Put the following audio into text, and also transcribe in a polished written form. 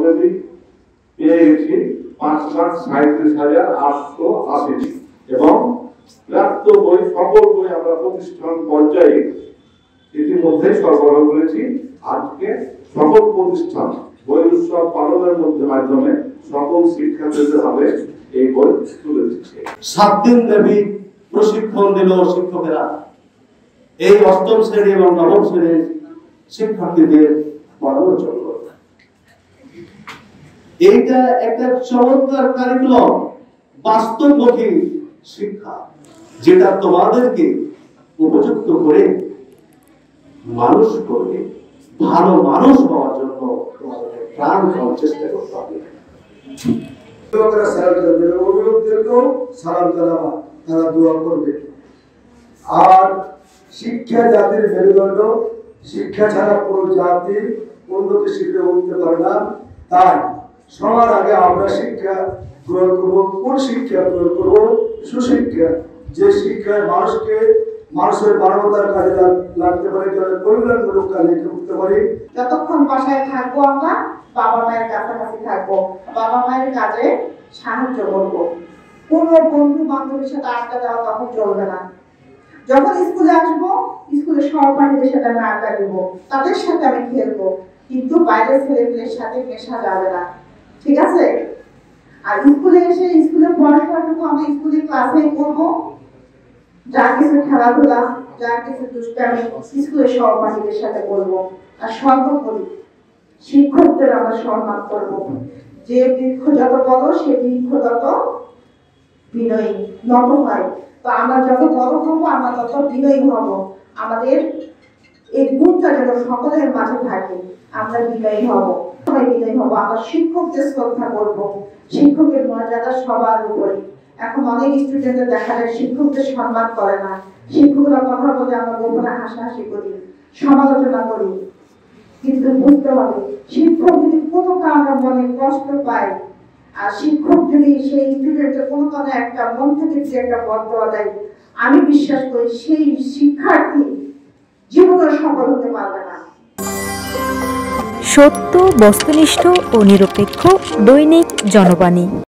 Already পেয়ে গেছি 5,37,880 এবং প্রাপ্ত বই সকল বই আমরা প্রতিষ্ঠান পর্যায়ে ইতিমধ্যে সরবরাহ করেছি। আজকে সকল প্রতিষ্ঠান বই উৎসব পালনের মাধ্যমে সকল শিক্ষার্থীদের হাতে এই বই তুলে দিচ্ছে। 7 দিন ব্যাপী প্রশিক্ষণ দিল শিক্ষকেরা এই 8ম শ্রেণী এবং 9ম শ্রেণীর শিক্ষার্থীদের পড়ানোর জন্য। এইটা একটা চমৎকার কারিকুলাম, বাস্তবমুখী শিক্ষা, যেটা তোমাদেরকে উপযুক্ত করে মানুষ করবে, ভালো মানুষ হওয়ার জন্য তোমাদেরকে প্রাণপণ চেষ্টা করতে হবে। অভিভাবকদেরকেও সালাম জানাবা, তারা দোয়া করবে। আর শিক্ষা জাতির মেরুদণ্ড, শিক্ষা ছাড়া কোনো জাতি উন্নতি শিখে উঠতে পারে না। তাই সবার আগে আমরা শিক্ষা গ্রহণ করবো। কোন শিক্ষা গ্রহণ করবো? সুশিক্ষা, যে শিক্ষায় মানুষের মানবতার কাজে লাগতে পারে, কল্যাণমূলক কাজে করতে পারি। যতক্ষণ বাসায় থাকবো আমরা বাবা মায়ের কাছাকাছি থাকবো, বাবা মায়ের কাজে সাহায্য করবো। কোনো বন্ধু বান্ধবের সাথে আড্ডা দেওয়া তখন চলবে না। যখন স্কুলে আসবো, স্কুলের সহপাঠীদের সাথে আমি আড্ডা দেবো, তাদের সাথে আমি খেলবো, কিন্তু বাইরের ছেলেমেয়েদের সাথে মেশা যাবে না, ঠিক আছে? আর স্কুলে এসে স্কুলের পড়াশোনাটুকু আমি স্কুলের ক্লাসে করবো, যা কিছু খেলাধুলা, যা কিছু দুষ্টামি স্কুলের সহপাঠীদের সাথে করবো। আর সর্বোপরি শিক্ষকদের আমরা সম্মান করবো। যে বৃক্ষ যত বড় সে বৃক্ষ তত বিনয়ী নত হয়। তো আমরা যত বড় হবো আমরা তত বিনয়ী হব। আমাদের এই গুণটা যেন সকলের মাঝে থাকে, আমরা বিনয়ী হব, সবাই বিনয়ী হব। আমরা শিক্ষকদের শ্রদ্ধা করবো, শিক্ষকের মর্যাদা সবার উপরে। এখন অনেক স্টুডেন্টদের দেখা যায় শিক্ষকদের সম্মান করে না, শিক্ষকরা কথা বলে আমরা গোপনে হাসাহাসি করি, সমালোচনা করি। কিন্তু বুঝতে হবে, শিক্ষক যদি কোনো কারণে মনে কষ্ট পায়, আর শিক্ষক যদি সেই স্টুডেন্টের কোনো কারণে একটা মন থেকে যে একটা বদয়া দেয়, আমি বিশ্বাস করি সেই শিক্ষার্থী জীবনে সফল হতে পারবে না। সত্য, বস্তুনিষ্ঠ ও নিরপেক্ষ দৈনিক জনবাণী।